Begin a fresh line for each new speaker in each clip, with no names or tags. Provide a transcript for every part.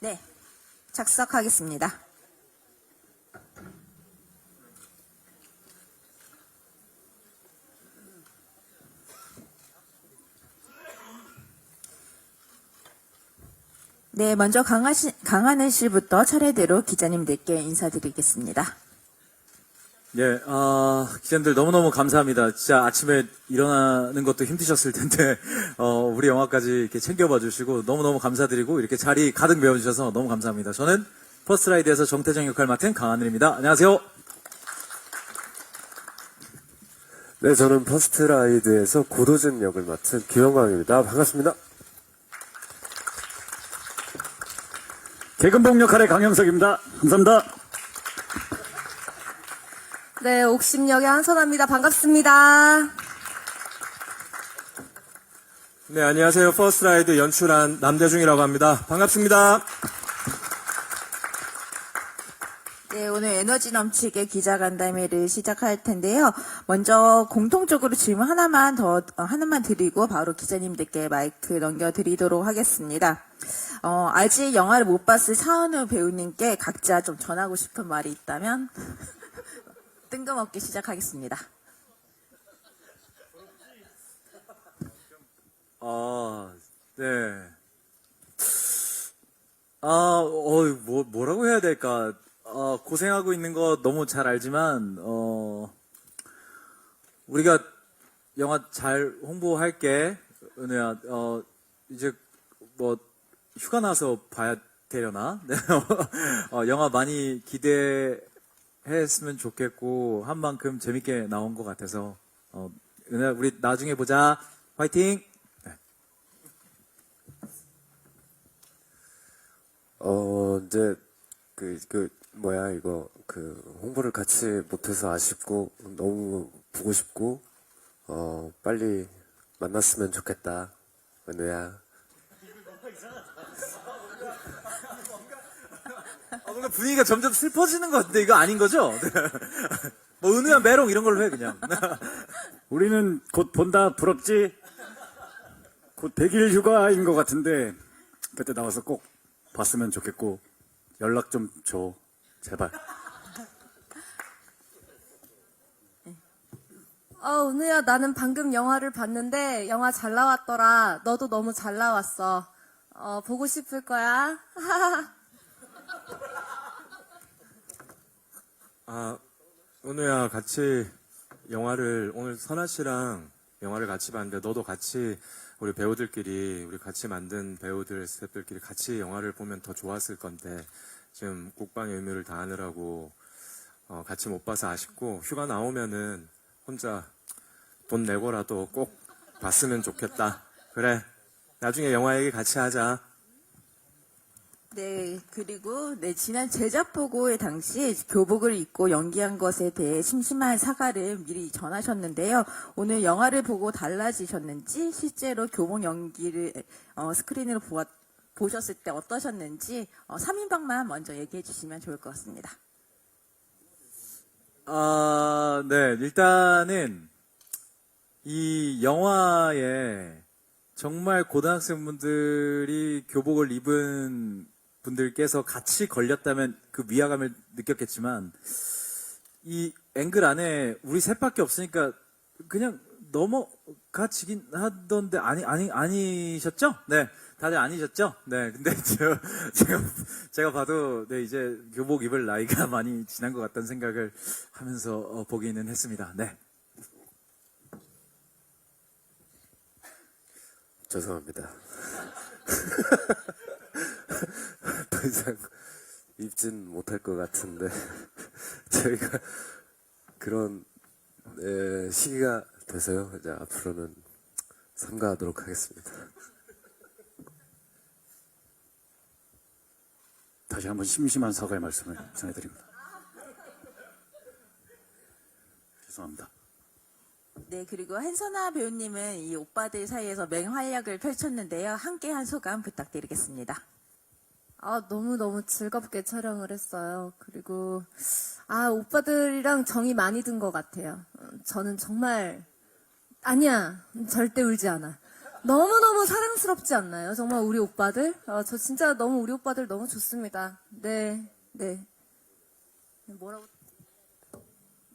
네, 작석하겠습니다. 네, 먼저 강하늘 씨부터 차례대로 기자님들께 인사드리겠습니다.
예, 기자님들 너무너무 감사합니다. 진짜 아침에 일어나는 것도 힘드셨을 텐데, 우리 영화까지 이렇게 챙겨봐 주시고, 너무너무 감사드리고, 이렇게 자리 가득 메워주셔서 너무 감사합니다. 저는 퍼스트라이드에서 정태정 역할 맡은 강하늘입니다. 안녕하세요.
네, 저는 퍼스트라이드에서 고도준 역을 맡은 김영광입니다. 반갑습니다.
개근봉 역할의 강영석입니다. 감사합니다.
네, 옥심역의 한선아입니다. 반갑습니다.
네, 안녕하세요. 퍼스트라이드 연출한 남대중이라고 합니다. 반갑습니다.
네, 오늘 에너지 넘치게 기자간담회를 시작할 텐데요. 먼저 공통적으로 질문 하나만 드리고 바로 기자님들께 마이크 넘겨드리도록 하겠습니다. 아직 영화를 못 봤을 차은우 배우님께 각자 좀 전하고 싶은 말이 있다면 뜬금없게 시작하겠습니다.
네. 뭐라고 해야 될까? 고생하고 있는 거 너무 잘 알지만, 우리가 영화 잘 홍보할게, 은혜야. 이제 뭐, 휴가 나서 봐야 되려나? 네. 영화 많이 기대했으면 좋겠고, 한 만큼 재밌게 나온 것 같아서, 은혜야, 우리 나중에 보자. 화이팅!
이제, 홍보를 같이 못해서 아쉽고, 너무 보고 싶고, 빨리 만났으면 좋겠다. 은우야.
뭔가 분위기가 점점 슬퍼지는 것 같은데, 이거 아닌 거죠? 네. 뭐, 은우야, 메롱 이런 걸로 해, 그냥.
우리는 곧 본다. 부럽지? 곧 100일 휴가인 것 같은데 그때 나와서 꼭 봤으면 좋겠고 연락 좀 줘. 제발.
은우야, 나는 방금 영화를 봤는데 영화 잘 나왔더라. 너도 너무 잘 나왔어. 보고 싶을 거야.
은우야, 같이 오늘 선아 씨랑 영화를 같이 봤는데, 너도 같이 우리 배우들끼리, 우리 같이 만든 배우들, 스태프들끼리 같이 영화를 보면 더 좋았을 건데, 지금 국방의 의무를 다하느라고, 같이 못 봐서 아쉽고, 휴가 나오면은 혼자 돈 내고라도 꼭 봤으면 좋겠다. 그래. 나중에 영화 얘기 같이 하자.
네, 그리고 지난 제작 보고회 당시 교복을 입고 연기한 것에 대해 심심한 사과를 미리 전하셨는데요. 오늘 영화를 보고 달라지셨는지, 실제로 교복 연기를 스크린으로 보셨을 때 어떠셨는지 3인방만 먼저 얘기해 주시면 좋을 것 같습니다.
네, 일단은 이 영화에 정말 고등학생분들이 교복을 입은 분들께서 같이 걸렸다면 그 위화감을 느꼈겠지만, 이 앵글 안에 우리 셋밖에 없으니까 그냥 넘어가지긴 하던데, 아니셨죠? 네, 다들 아니셨죠? 네, 근데 제가 봐도, 네, 이제 교복 입을 나이가 많이 지난 것 같다는 생각을 하면서 보기는 했습니다. 네.
죄송합니다. 더 이상 입진 못할 것 같은데 저희가 그런 시기가 돼서요. 이제 앞으로는 삼가하도록 하겠습니다.
다시 한번 심심한 사과의 말씀을 전해드립니다. 죄송합니다.
네, 그리고 한선아 배우님은 이 오빠들 사이에서 맹활약을 펼쳤는데요. 함께한 소감 부탁드리겠습니다.
너무너무 즐겁게 촬영을 했어요. 그리고, 오빠들이랑 정이 많이 든 것 같아요. 저는 정말, 아니야. 절대 울지 않아. 너무너무 사랑스럽지 않나요? 정말 우리 오빠들? 저 진짜 너무 우리 오빠들 너무 좋습니다. 네. 뭐라고?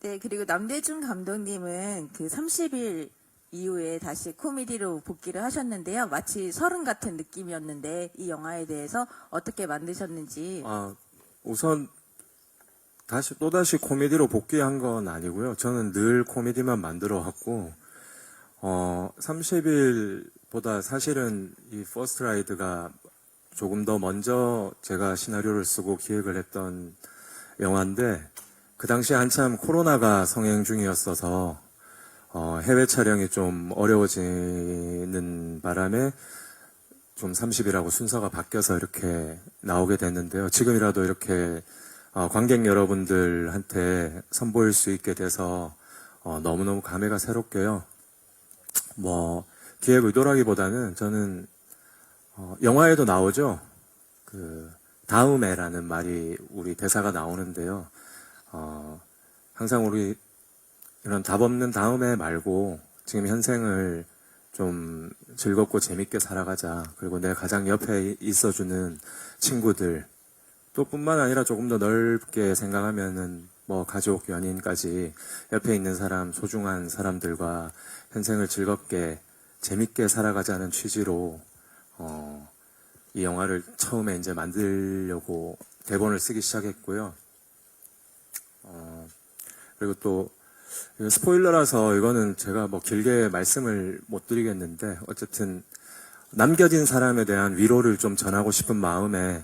네, 그리고 남대중 감독님은 그 30일 이후에 다시 코미디로 복귀를 하셨는데요. 마치 서른 같은 느낌이었는데 이 영화에 대해서 어떻게 만드셨는지.
우선 또다시 코미디로 복귀한 건 아니고요. 저는 늘 코미디만 만들어 왔고, 30일보다 사실은 이 퍼스트 라이드가 조금 더 먼저 제가 시나리오를 쓰고 기획을 했던 영화인데, 그 당시에 한참 코로나가 성행 중이었어서, 해외 촬영이 좀 어려워지는 바람에 좀 30일하고 순서가 바뀌어서 이렇게 나오게 됐는데요. 지금이라도 이렇게 관객 여러분들한테 선보일 수 있게 돼서 너무너무 감회가 새롭고요. 기획 의도라기보다는 저는 영화에도 나오죠. 그 다음에라는 말이 우리 대사가 나오는데요. 항상 우리 이런 답 없는 다음에 말고 지금 현생을 좀 즐겁고 재밌게 살아가자. 그리고 내 가장 옆에 있어주는 친구들 또 뿐만 아니라 조금 더 넓게 생각하면은 가족, 연인까지 옆에 있는 사람, 소중한 사람들과 현생을 즐겁게 재밌게 살아가자는 취지로 이 영화를 처음에 이제 만들려고 대본을 쓰기 시작했고요. 그리고 또 이거 스포일러라서 이거는 제가 길게 말씀을 못 드리겠는데 어쨌든 남겨진 사람에 대한 위로를 좀 전하고 싶은 마음에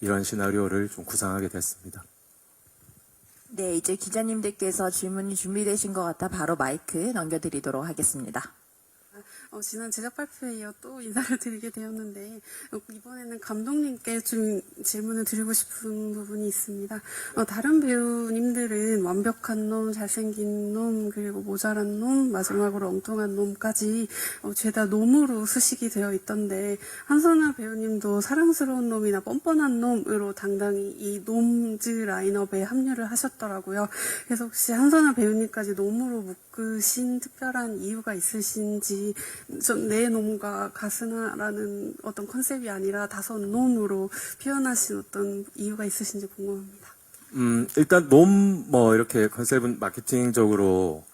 이런 시나리오를 좀 구상하게 됐습니다.
네, 이제 기자님들께서 질문이 준비되신 것 같아 바로 마이크 넘겨드리도록 하겠습니다.
지난 제작 발표에 이어 또 인사를 드리게 되었는데 이번에는 감독님께 좀 질문을 드리고 싶은 부분이 있습니다. 다른 배우님들은 완벽한 놈, 잘생긴 놈, 그리고 모자란 놈, 마지막으로 엉뚱한 놈까지 죄다 놈으로 수식이 되어 있던데 한선아 배우님도 사랑스러운 놈이나 뻔뻔한 놈으로 당당히 이 놈즈 라인업에 합류를 하셨더라고요. 그래서 혹시 한선아 배우님까지 놈으로 묶으신 특별한 이유가 있으신지, 내 놈과 가스나라는 어떤 컨셉이 아니라 다섯 놈으로 표현하신 어떤 이유가 있으신지 궁금합니다.
일단 놈 이렇게 컨셉은 마케팅적으로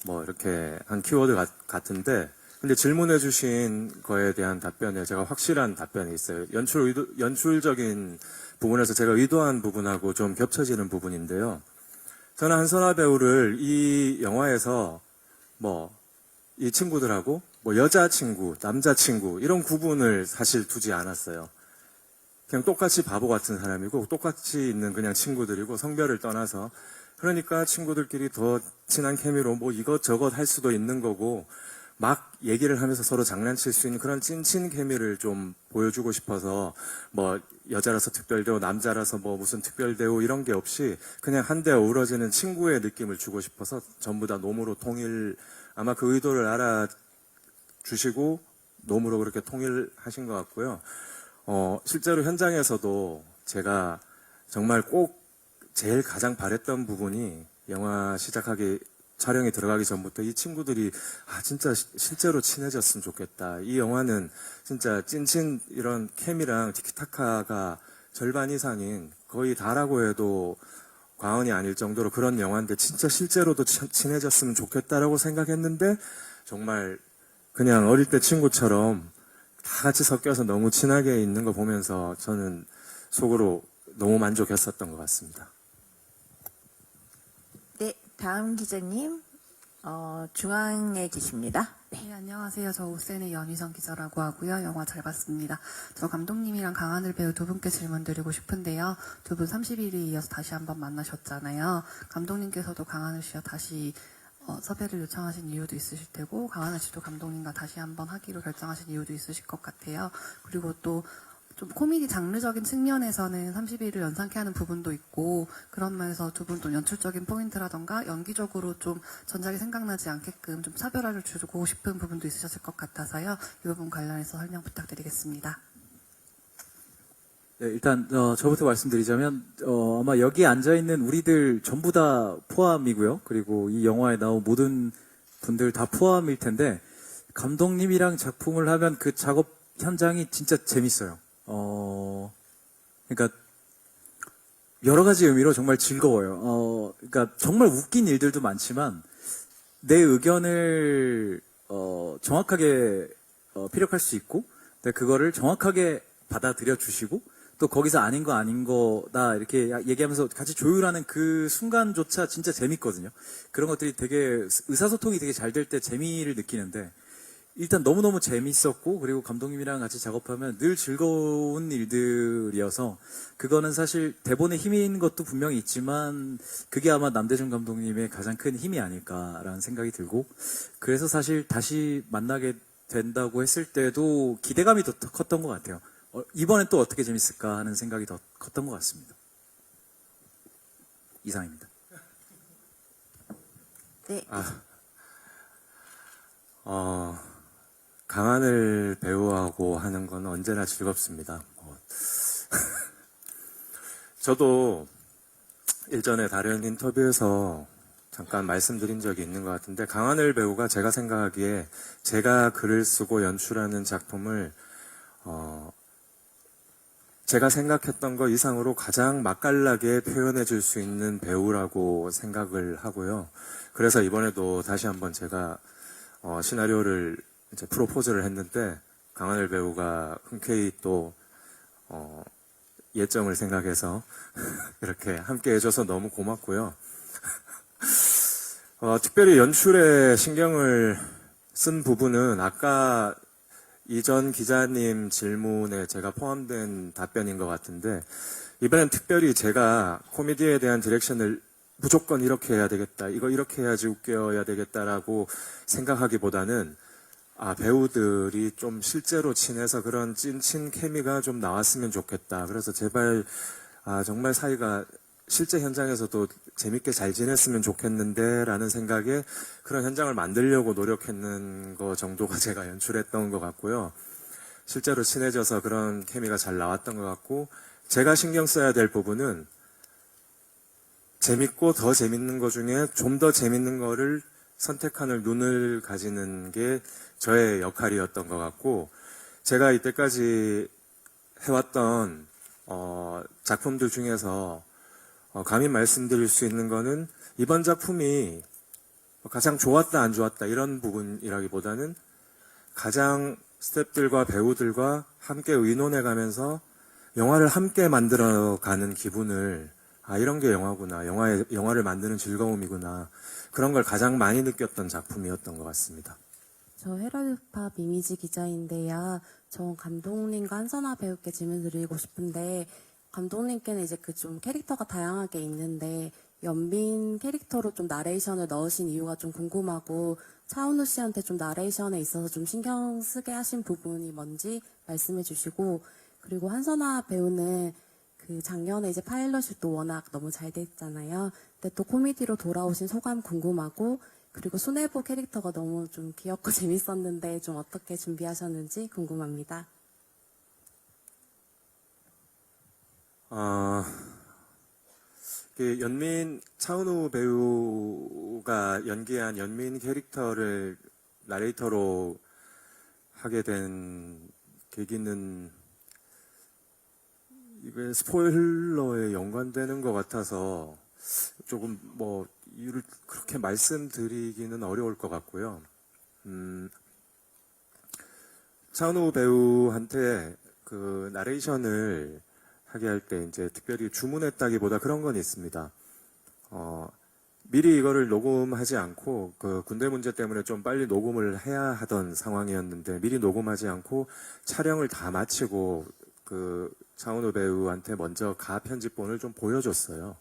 이렇게 한 키워드 같은데, 근데 질문해 주신 거에 대한 답변에 제가 확실한 답변이 있어요. 연출적인 부분에서 제가 의도한 부분하고 좀 겹쳐지는 부분인데요. 저는 한선아 배우를 이 영화에서 이 친구들하고 여자친구, 남자친구 이런 구분을 사실 두지 않았어요. 그냥 똑같이 바보 같은 사람이고 똑같이 있는 그냥 친구들이고 성별을 떠나서, 그러니까 친구들끼리 더 친한 케미로 이것저것 할 수도 있는 거고 막 얘기를 하면서 서로 장난칠 수 있는 그런 찐친 케미를 좀 보여주고 싶어서 여자라서 특별대우, 남자라서 무슨 특별대우 이런 게 없이 그냥 한데 어우러지는 친구의 느낌을 주고 싶어서 전부 다 놈으로 아마 그 의도를 알아주시고 놈으로 그렇게 통일하신 것 같고요. 실제로 현장에서도 제가 정말 꼭 제일 가장 바랬던 부분이 영화 촬영이 들어가기 전부터 이 친구들이 진짜 실제로 친해졌으면 좋겠다. 이 영화는 진짜 찐친 이런 케미랑 티키타카가 절반 이상인, 거의 다라고 해도 과언이 아닐 정도로 그런 영화인데 진짜 실제로도 친해졌으면 좋겠다라고 생각했는데 정말 그냥 어릴 때 친구처럼 다 같이 섞여서 너무 친하게 있는 거 보면서 저는 속으로 너무 만족했었던 것 같습니다.
네, 다음 기자님 중앙에 계십니다.
네, 안녕하세요. 저 오센의 연희성 기자라고 하고요. 영화 잘 봤습니다. 저 감독님이랑 강하늘 배우 두 분께 질문 드리고 싶은데요. 두 분 30일에 이어서 다시 한번 만나셨잖아요. 감독님께서도 강하늘 씨와 다시 섭외를 요청하신 이유도 있으실 테고, 강하늘 씨도 감독님과 다시 한번 하기로 결정하신 이유도 있으실 것 같아요. 그리고 또 좀 코미디 장르적인 측면에서는 30일을 연상케 하는 부분도 있고, 그런 면에서 두 분 또 연출적인 포인트라던가 연기적으로 좀 전작이 생각나지 않게끔 좀 차별화를 주고 싶은 부분도 있으셨을 것 같아서요. 이 부분 관련해서 설명 부탁드리겠습니다.
네, 일단 저부터 말씀드리자면 아마 여기 앉아있는 우리들 전부 다 포함이고요. 그리고 이 영화에 나온 모든 분들 다 포함일 텐데 감독님이랑 작품을 하면 그 작업 현장이 진짜 재밌어요. 그러니까 여러 가지 의미로 정말 즐거워요. 그러니까 정말 웃긴 일들도 많지만 내 의견을 정확하게 피력할 수 있고, 근데 그거를 정확하게 받아들여 주시고, 또 거기서 아닌 거 아닌 거다 이렇게 얘기하면서 같이 조율하는 그 순간조차 진짜 재밌거든요. 그런 것들이 되게 의사소통이 되게 잘 될 때 재미를 느끼는데, 일단 너무너무 재밌었고, 그리고 감독님이랑 같이 작업하면 늘 즐거운 일들이어서, 그거는 사실 대본에 힘이 있는 것도 분명히 있지만 그게 아마 남대중 감독님의 가장 큰 힘이 아닐까라는 생각이 들고, 그래서 사실 다시 만나게 된다고 했을 때도 기대감이 더 컸던 것 같아요. 이번엔 또 어떻게 재밌을까 하는 생각이 더 컸던 것 같습니다. 이상입니다.
네.
강하늘 배우하고 하는 건 언제나 즐겁습니다. 저도 일전에 다른 인터뷰에서 잠깐 말씀드린 적이 있는 것 같은데, 강하늘 배우가 제가 생각하기에 제가 글을 쓰고 연출하는 작품을 제가 생각했던 것 이상으로 가장 맛깔나게 표현해 줄 수 있는 배우라고 생각을 하고요. 그래서 이번에도 다시 한번 제가 시나리오를 이제 프로포즈를 했는데, 강하늘 배우가 흔쾌히 또 예정을 생각해서 이렇게 함께 해줘서 너무 고맙고요. 특별히 연출에 신경을 쓴 부분은 아까 이전 기자님 질문에 제가 포함된 답변인 것 같은데, 이번엔 특별히 제가 코미디에 대한 디렉션을 무조건 이렇게 해야 되겠다, 이거 이렇게 해야지 웃겨야 되겠다라고 생각하기보다는 배우들이 좀 실제로 친해서 그런 찐친 케미가 좀 나왔으면 좋겠다. 그래서 제발 정말 사이가 실제 현장에서도 재밌게 잘 지냈으면 좋겠는데 라는 생각에 그런 현장을 만들려고 노력했는 거 정도가 제가 연출했던 것 같고요. 실제로 친해져서 그런 케미가 잘 나왔던 것 같고, 제가 신경 써야 될 부분은 재밌고 더 재밌는 것 중에 좀 더 재밌는 거를 선택하는 눈을 가지는 게 저의 역할이었던 것 같고, 제가 이때까지 해왔던 작품들 중에서 감히 말씀드릴 수 있는 거는 이번 작품이 가장 좋았다 안 좋았다 이런 부분이라기보다는 가장 스태프들과 배우들과 함께 의논해가면서 영화를 함께 만들어가는 기분을, 이런 게 영화구나, 영화를 만드는 즐거움이구나, 그런 걸 가장 많이 느꼈던 작품이었던 것 같습니다.
저 헤럴드팝 이미지 기자인데요. 저 감독님과 한선아 배우께 질문 드리고 싶은데, 감독님께는 이제 그 좀 캐릭터가 다양하게 있는데 연빈 캐릭터로 좀 나레이션을 넣으신 이유가 좀 궁금하고, 차은우 씨한테 좀 나레이션에 있어서 좀 신경 쓰게 하신 부분이 뭔지 말씀해 주시고, 그리고 한선아 배우는 그 작년에 이제 파일럿이 또 워낙 너무 잘 됐잖아요. 근데 또 코미디로 돌아오신 소감 궁금하고, 그리고 순애보 캐릭터가 너무 좀 귀엽고 재밌었는데 좀 어떻게 준비하셨는지 궁금합니다.
차은우 배우가 연기한 연민 캐릭터를 나레이터로 하게 된 계기는 이게 스포일러에 연관되는 것 같아서 조금 이유를 그렇게 말씀드리기는 어려울 것 같고요. 차은우 배우한테 그 나레이션을 하게 할 때 이제 특별히 주문했다기보다 그런 건 있습니다. 미리 이거를 녹음하지 않고, 그 군대 문제 때문에 좀 빨리 녹음을 해야 하던 상황이었는데 미리 녹음하지 않고 촬영을 다 마치고 그 차은우 배우한테 먼저 가편집본을 좀 보여줬어요.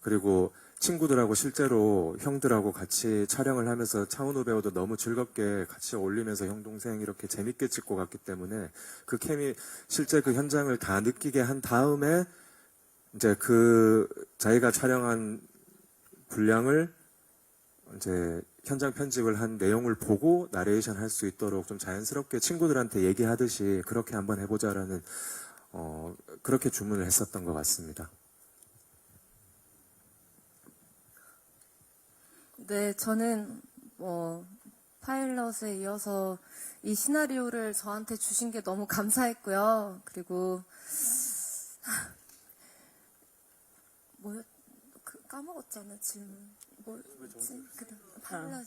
그리고 친구들하고 실제로 형들하고 같이 촬영을 하면서 차은우 배우도 너무 즐겁게 같이 어울리면서 형 동생 이렇게 재밌게 찍고 갔기 때문에 그 케미, 실제 그 현장을 다 느끼게 한 다음에 이제 그 자기가 촬영한 분량을 이제 현장 편집을 한 내용을 보고 나레이션 할 수 있도록 좀 자연스럽게 친구들한테 얘기하듯이 그렇게 한번 해보자라는 그렇게 주문을 했었던 것 같습니다.
네, 저는 파일럿에 이어서 이 시나리오를 저한테 주신 게 너무 감사했고요. 그리고 까먹었잖아 질문. 뭐였지? 파일럿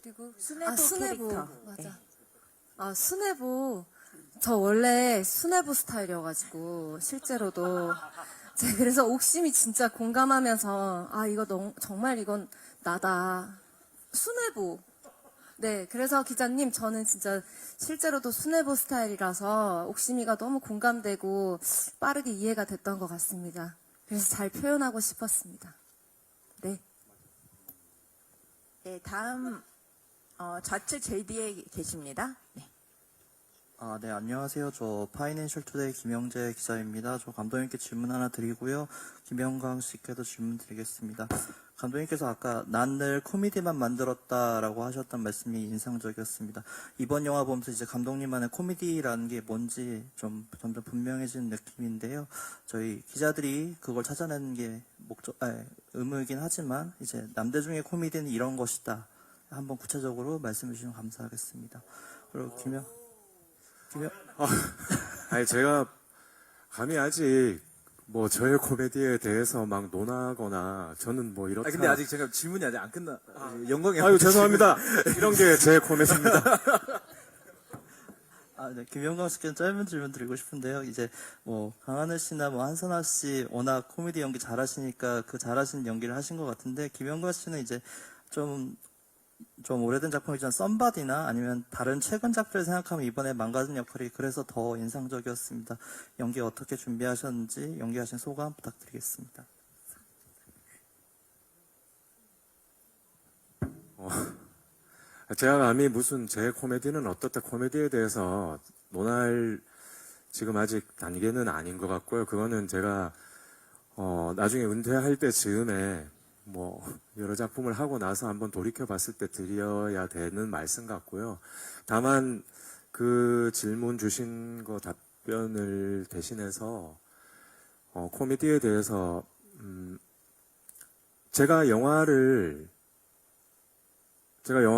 그리고
수뇌부
수뇌부
캐릭터.
맞아. 수뇌부 저 원래 수뇌부 스타일이어가지고 실제로도 제가 그래서 옥심이 진짜 공감하면서 이거 정말 이건 나다. 수뇌부. 네, 그래서 기자님 저는 진짜 실제로도 수뇌부 스타일이라서 옥심이가 너무 공감되고 빠르게 이해가 됐던 것 같습니다. 그래서 잘 표현하고 싶었습니다. 네.
네, 다음 좌측 제일 뒤에 계십니다. 네.
네, 안녕하세요. 저 파이낸셜 투데이 김영재 기자입니다. 저 감독님께 질문 하나 드리고요. 김영광 씨께도 질문 드리겠습니다. 감독님께서 아까 난 늘 코미디만 만들었다라고 하셨던 말씀이 인상적이었습니다. 이번 영화 보면서 이제 감독님만의 코미디라는 게 뭔지 좀 점점 분명해지는 느낌인데요. 저희 기자들이 그걸 찾아내는 게 의무이긴 하지만 이제 남대 중의 코미디는 이런 것이다. 한번 구체적으로 말씀해 주시면 감사하겠습니다. 그리고
아니, 제가 감히 아직 뭐 저의 코미디에 대해서 막 논하거나 저는 뭐 이렇다.
근데 아직 제가 질문이 아직 안 끝나. 영광이.
아유, 죄송합니다. 이런 게 제 코미디입니다.
네, 김영광 씨께 짧은 질문 드리고 싶은데요. 이제 뭐 강하늘 씨나 뭐 한선아 씨 워낙 코미디 연기 잘하시니까 그 잘하시는 연기를 하신 것 같은데 김영광 씨는 이제 좀 오래된 작품이지만 썸바디나 아니면 다른 최근 작품을 생각하면 이번에 망가진 역할이 그래서 더 인상적이었습니다. 연기 어떻게 준비하셨는지 연기하신 소감 부탁드리겠습니다.
제가 감히 무슨 제 코미디는 어떻다 코미디에 대해서 논할 지금 아직 단계는 아닌 것 같고요. 그거는 제가 나중에 은퇴할 때 즈음에 뭐 여러 작품을 하고 나서 한번 돌이켜 봤을 때 드려야 되는 말씀 같고요. 다만 그 질문 주신 거 답변을 대신해서 코미디에 대해서 제가 영화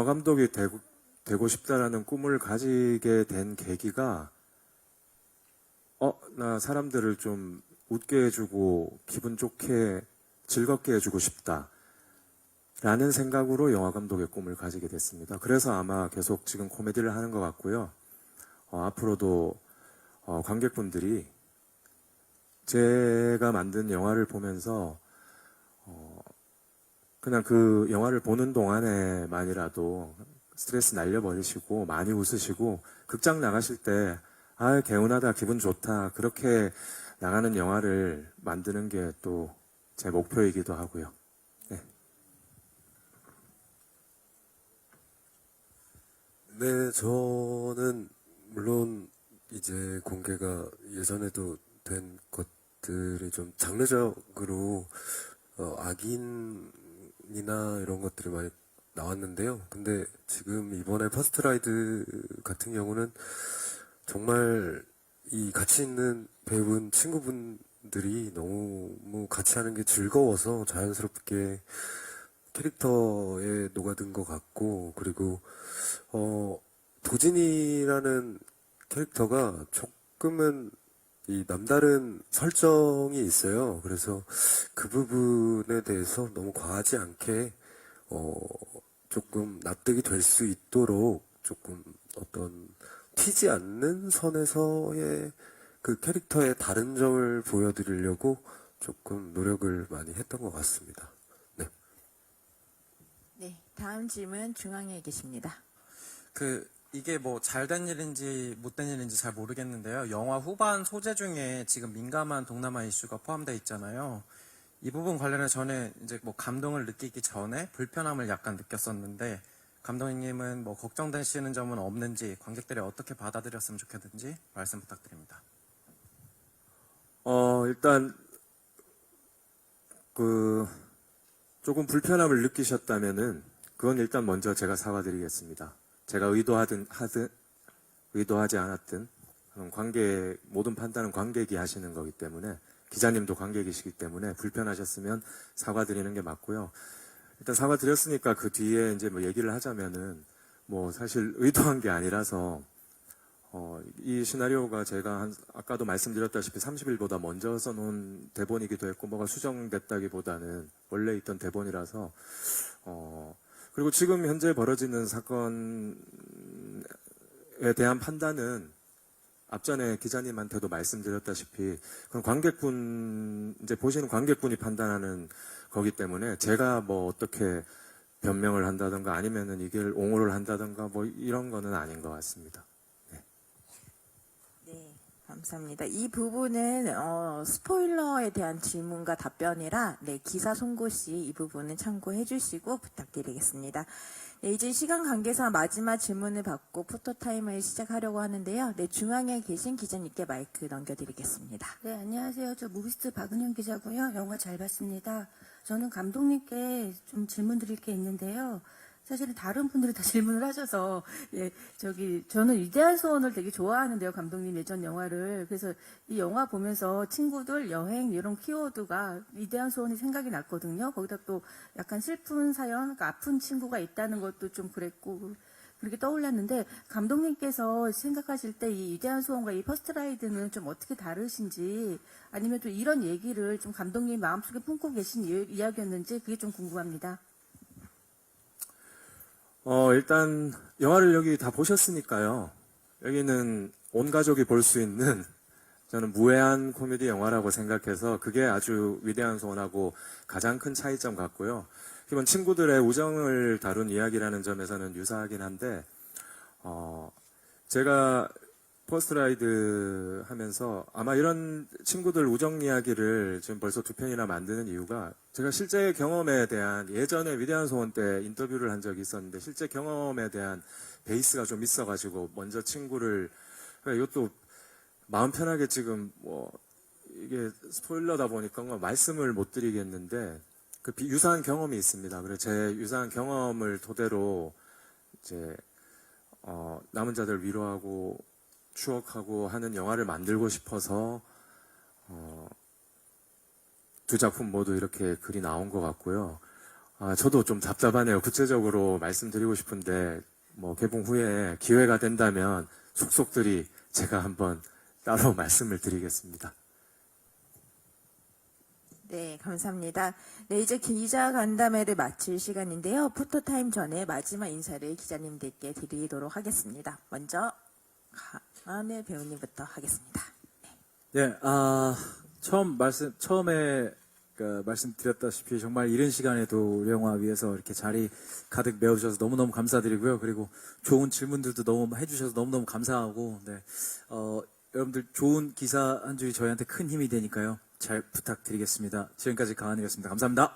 감독이 되고 싶다라는 꿈을 가지게 된 계기가 나 사람들을 좀 웃게 해주고 기분 좋게 즐겁게 해주고 싶다 라는 생각으로 영화 감독의 꿈을 가지게 됐습니다. 그래서 아마 계속 지금 코미디를 하는 것 같고요. 앞으로도 관객분들이 제가 만든 영화를 보면서 그냥 그 영화를 보는 동안에만이라도 스트레스 날려버리시고 많이 웃으시고 극장 나가실 때 개운하다, 기분 좋다 그렇게 나가는 영화를 만드는 게 또 제 목표이기도 하고요. 네.
네, 저는 물론 이제 공개가 예전에도 된 것들이 좀 장르적으로 악인이나 이런 것들이 많이 나왔는데요. 근데 지금 이번에 퍼스트라이드 같은 경우는 정말 이 같이 있는 배우분 친구분들이 너무 같이 하는 게 즐거워서 자연스럽게 캐릭터에 녹아든 것 같고, 그리고 도진이라는 캐릭터가 조금은 이 남다른 설정이 있어요. 그래서 그 부분에 대해서 너무 과하지 않게 조금 납득이 될 수 있도록 조금 어떤 튀지 않는 선에서의 그 캐릭터의 다른 점을 보여드리려고 조금 노력을 많이 했던 것 같습니다. 네.
네, 다음 질문 중앙에 계십니다.
이게 뭐 잘된 일인지 못된 일인지 잘 모르겠는데요. 영화 후반 소재 중에 지금 민감한 동남아 이슈가 포함되어 있잖아요. 이 부분 관련해서 저는 이제 뭐 감동을 느끼기 전에 불편함을 약간 느꼈었는데, 감독님은 뭐 걱정되시는 점은 없는지, 관객들이 어떻게 받아들였으면 좋겠는지 말씀 부탁드립니다.
일단 조금 불편함을 느끼셨다면은 그건 일단 먼저 제가 사과드리겠습니다. 제가 의도하지 않았든 모든 판단은 관객이 하시는 거기 때문에, 기자님도 관객이시기 때문에 불편하셨으면 사과드리는 게 맞고요. 일단 사과드렸으니까 그 뒤에 이제 뭐 얘기를 하자면은 뭐 사실 의도한 게 아니라서 이 시나리오가 제가 아까도 말씀드렸다시피 30일보다 먼저 써놓은 대본이기도 했고 뭐가 수정됐다기보다는 원래 있던 대본이라서 그리고 지금 현재 벌어지는 사건에 대한 판단은 앞전에 기자님한테도 말씀드렸다시피 그럼 관객분 이제 보시는 관객분이 판단하는 거기 때문에 제가 뭐 어떻게 변명을 한다든가 아니면은 이걸 옹호를 한다든가 뭐 이런 거는 아닌 것 같습니다.
네, 감사합니다. 이 부분은 스포일러에 대한 질문과 답변이라 네, 기사 송고 시 이 부분은 참고해 주시고 부탁드리겠습니다. 네, 이제 시간 관계상 마지막 질문을 받고 포토타임을 시작하려고 하는데요. 네, 중앙에 계신 기자님께 마이크 넘겨드리겠습니다.
네, 안녕하세요. 저 무비스트 박은영 기자고요. 영화 잘 봤습니다. 저는 감독님께 좀 질문 드릴 게 있는데요. 사실은 다른 분들이 다 질문을 하셔서 저는 위대한 소원을 되게 좋아하는데요. 감독님 예전 영화를. 그래서 이 영화 보면서 친구들, 여행 이런 키워드가 위대한 소원이 생각이 났거든요. 거기다 또 약간 슬픈 사연, 그러니까 아픈 친구가 있다는 것도 좀 그랬고 그렇게 떠올랐는데 감독님께서 생각하실 때 이 위대한 소원과 이 퍼스트라이드는 좀 어떻게 다르신지 아니면 또 이런 얘기를 좀 감독님 마음속에 품고 계신 이야기였는지 그게 좀 궁금합니다.
일단 영화를 여기 다 보셨으니까요. 여기는 온 가족이 볼 수 있는 저는 무해한 코미디 영화라고 생각해서 그게 아주 위대한 소원하고 가장 큰 차이점 같고요. 이번 친구들의 우정을 다룬 이야기라는 점에서는 유사하긴 한데 제가 퍼스트라이드 하면서 아마 이런 친구들 우정 이야기를 지금 벌써 2편이나 만드는 이유가 제가 실제 경험에 대한 예전에 위대한 소원 때 인터뷰를 한 적이 있었는데 실제 경험에 대한 베이스가 좀 있어가지고 먼저 친구를 이것도 마음 편하게 지금 뭐 이게 스포일러다 보니까 말씀을 못 드리겠는데 그 유사한 경험이 있습니다. 그래서 제 유사한 경험을 토대로 이제 남은 자들 위로하고 추억하고 하는 영화를 만들고 싶어서 두 작품 모두 이렇게 글이 나온 것 같고요. 저도 좀 답답하네요. 구체적으로 말씀드리고 싶은데 뭐 개봉 후에 기회가 된다면 속속들이 제가 한번 따로 말씀을 드리겠습니다.
네, 감사합니다. 네, 이제 기자 간담회를 마칠 시간인데요. 포토타임 전에 마지막 인사를 기자님들께 드리도록 하겠습니다. 먼저 가은의 배우님부터 하겠습니다.
네, 처음에 말씀드렸다시피 정말 이른 시간에도 우리 영화 위해서 이렇게 자리 가득 메워주셔서 너무너무 감사드리고요. 그리고 좋은 질문들도 너무 해주셔서 너무너무 감사하고, 네, 여러분들 좋은 기사 한 줄이 저희한테 큰 힘이 되니까요. 잘 부탁드리겠습니다. 지금까지 가은이었습니다. 감사합니다.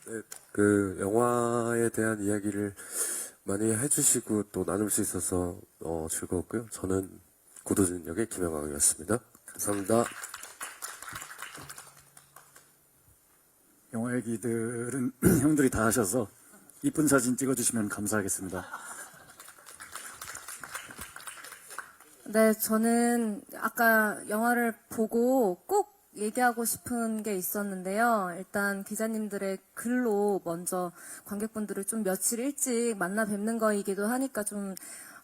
네, 그 영화에 대한 이야기를 많이 해주시고 또 나눌 수 있어서 즐거웠고요. 저는 구도준 역의 김영광이었습니다. 감사합니다.
영화 얘기들은 형들이 다 하셔서 이쁜 사진 찍어주시면 감사하겠습니다.
네, 저는 아까 영화를 보고 꼭 얘기하고 싶은 게 있었는데요. 일단 기자님들의 글로 먼저 관객분들을 좀 며칠 일찍 만나 뵙는 거이기도 하니까 좀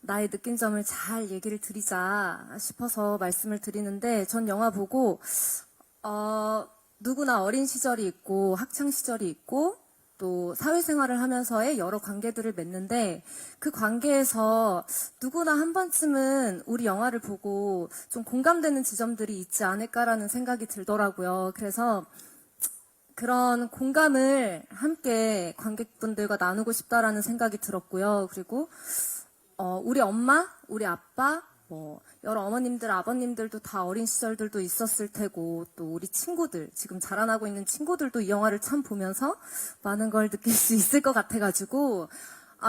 나의 느낀 점을 잘 얘기를 드리자 싶어서 말씀을 드리는데 전 영화 보고 누구나 어린 시절이 있고 학창 시절이 있고 또 사회생활을 하면서의 여러 관계들을 맺는데 그 관계에서 누구나 한 번쯤은 우리 영화를 보고 좀 공감되는 지점들이 있지 않을까라는 생각이 들더라고요. 그래서 그런 공감을 함께 관객분들과 나누고 싶다라는 생각이 들었고요. 그리고 우리 엄마, 우리 아빠, 여러 어머님들, 아버님들도 다 어린 시절들도 있었을 테고 또 우리 친구들, 지금 자라나고 있는 친구들도 이 영화를 참 보면서 많은 걸 느낄 수 있을 것 같아가지고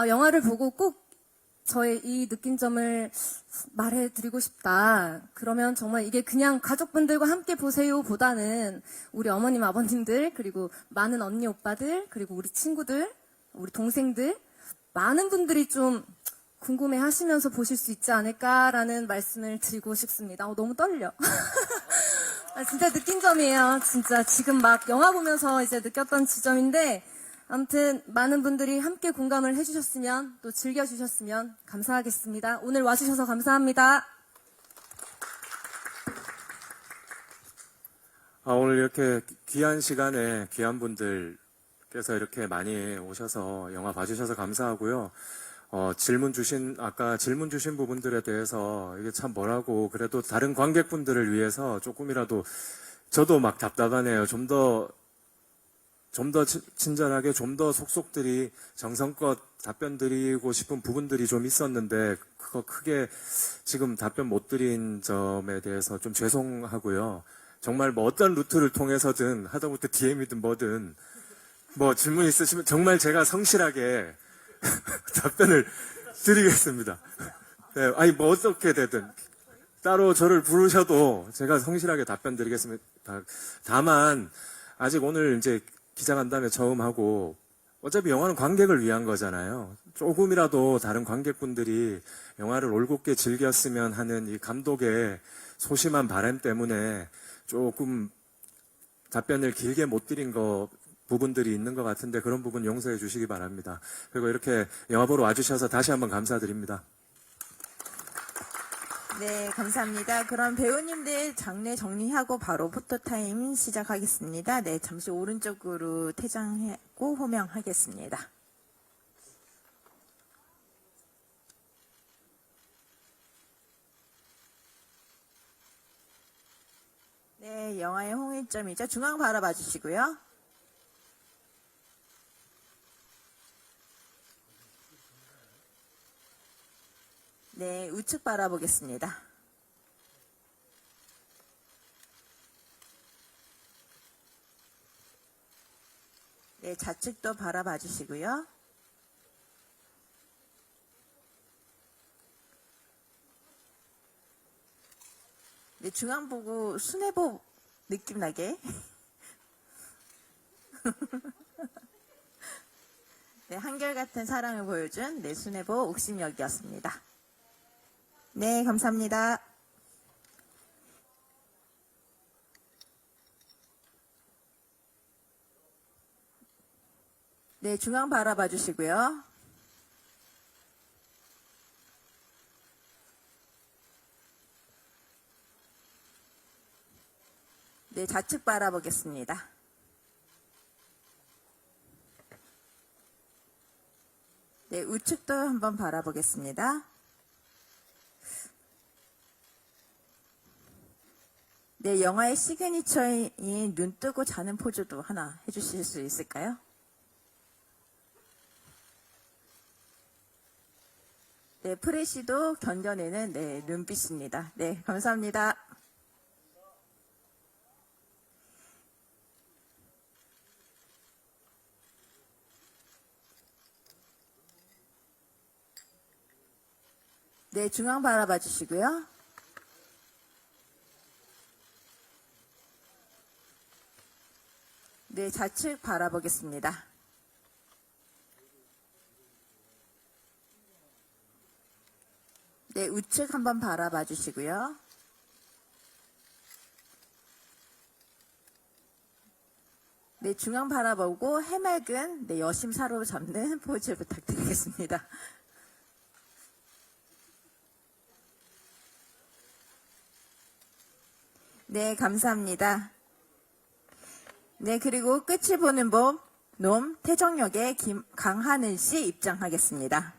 영화를 보고 꼭 저의 이 느낀 점을 말해드리고 싶다. 그러면 정말 이게 그냥 가족분들과 함께 보세요 보다는 우리 어머님, 아버님들 그리고 많은 언니, 오빠들 그리고 우리 친구들, 우리 동생들 많은 분들이 좀 궁금해 하시면서 보실 수 있지 않을까라는 말씀을 드리고 싶습니다. 너무 떨려. 진짜 느낀 점이에요. 진짜 지금 막 영화 보면서 이제 느꼈던 지점인데 아무튼 많은 분들이 함께 공감을 해주셨으면 또 즐겨주셨으면 감사하겠습니다. 오늘 와주셔서 감사합니다.
오늘 이렇게 귀한 시간에 귀한 분들께서 이렇게 많이 오셔서 영화 봐주셔서 감사하고요. 아까 질문 주신 부분들에 대해서 이게 참 뭐라고, 그래도 다른 관객분들을 위해서 조금이라도 저도 막 답답하네요. 좀 더 친절하게, 좀 더 속속들이 정성껏 답변 드리고 싶은 부분들이 좀 있었는데, 그거 크게 지금 답변 못 드린 점에 대해서 좀 죄송하고요. 정말 뭐 어떤 루트를 통해서든, 하다못해 DM이든 뭐든, 뭐 질문 있으시면 정말 제가 성실하게 답변을 드리겠습니다. 네, 아니, 뭐 어떻게 되든. 따로 저를 부르셔도 제가 성실하게 답변 드리겠습니다. 다만, 아직 오늘 이제 기자간담회 처음 하고, 어차피 영화는 관객을 위한 거잖아요. 조금이라도 다른 관객분들이 영화를 올곧게 즐겼으면 하는 이 감독의 소심한 바람 때문에 조금 답변을 길게 못 드린 부분들이 있는 것 같은데, 그런 부분 용서해 주시기 바랍니다. 그리고 이렇게 영화 보러 와주셔서 다시 한번 감사드립니다.
네, 감사합니다. 그럼 배우님들 장례 정리하고 바로 포토타임 시작하겠습니다. 네, 잠시 오른쪽으로 퇴장하고 호명하겠습니다. 네, 영화의 홍일점이죠. 중앙 바라봐 주시고요. 네, 우측 바라보겠습니다. 네, 좌측도 바라봐 주시고요. 네, 중앙 보고 수뇌보 느낌 나게. 네, 한결같은 사랑을 보여준 네, 수뇌보 옥심역이었습니다. 네, 감사합니다. 네, 중앙 바라봐 주시고요. 네, 좌측 바라보겠습니다. 네, 우측도 한번 바라보겠습니다. 네, 영화의 시그니처인 눈 뜨고 자는 포즈도 하나 해주실 수 있을까요? 네, 프레시도 견뎌내는 네, 눈빛입니다. 네, 감사합니다. 네, 중앙 바라봐 주시고요. 네, 좌측 바라보겠습니다. 네, 우측 한번 바라봐 주시고요. 네, 중앙 바라보고 해맑은 네, 여심 사로잡는 포즈 부탁드리겠습니다. 네, 감사합니다. 네, 그리고 끝을 보는 놈 태정역의 강하늘 씨 입장하겠습니다.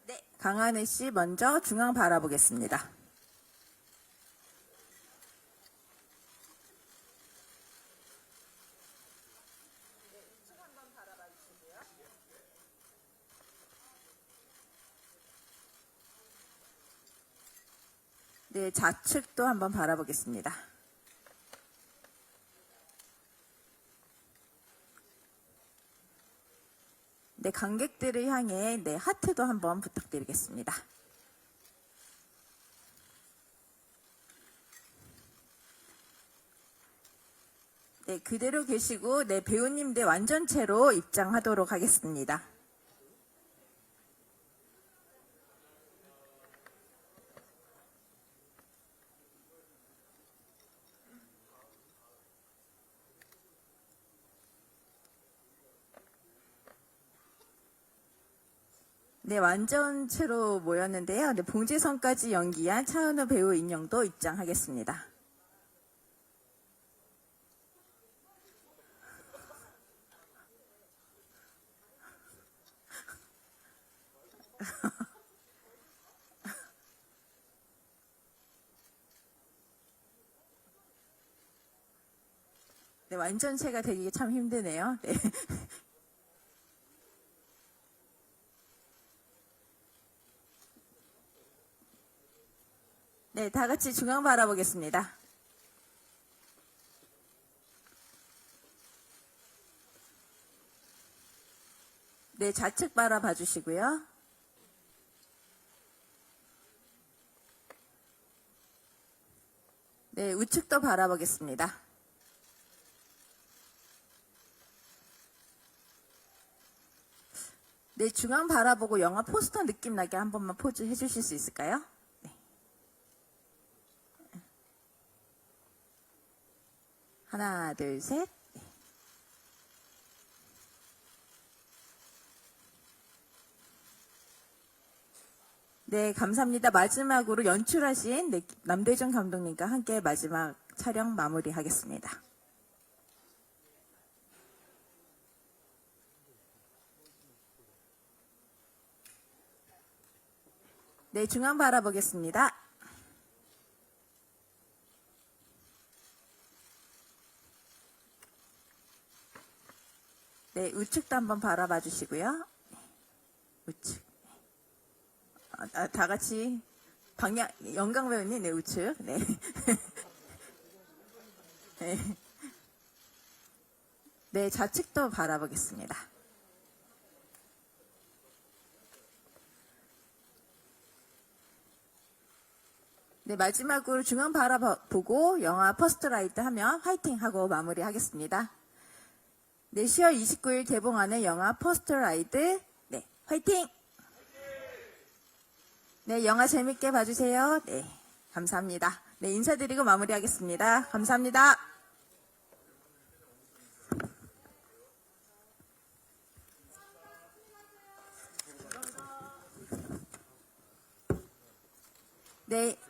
네, 강하늘 씨 먼저 중앙 바라보겠습니다. 네, 좌측도 한번 바라보겠습니다. 네, 관객들을 향해 네, 하트도 한번 부탁드리겠습니다. 네, 그대로 계시고 네, 배우님들 완전체로 입장하도록 하겠습니다. 네, 완전체로 모였는데요. 네, 봉지선까지 연기한 차은우 배우 인형도 입장하겠습니다. 네, 완전체가 되기 참 힘드네요. 네. 네, 다 같이 중앙 바라보겠습니다. 네, 좌측 바라봐 주시고요. 네, 우측도 바라보겠습니다. 네, 중앙 바라보고 영화 포스터 느낌 나게 한 번만 포즈 해주실 수 있을까요? 네. 하나, 둘, 셋. 네, 감사합니다. 마지막으로 연출하신 네, 남대중 감독님과 함께 마지막 촬영 마무리하겠습니다. 네, 중앙 바라보겠습니다. 네, 우측도 한번 바라봐 주시고요. 우측. 다 같이 방향 영광 배우님, 네, 우측. 네. 네. 네, 좌측도 바라보겠습니다. 네, 마지막으로 중앙 바라보고 영화 퍼스트 라이트 하면 화이팅 하고 마무리하겠습니다. 네, 10월 29일 개봉하는 영화 퍼스트 라이트, 네, 화이팅! 네, 영화 재밌게 봐주세요. 네, 감사합니다. 네, 인사드리고 마무리하겠습니다. 감사합니다. 네.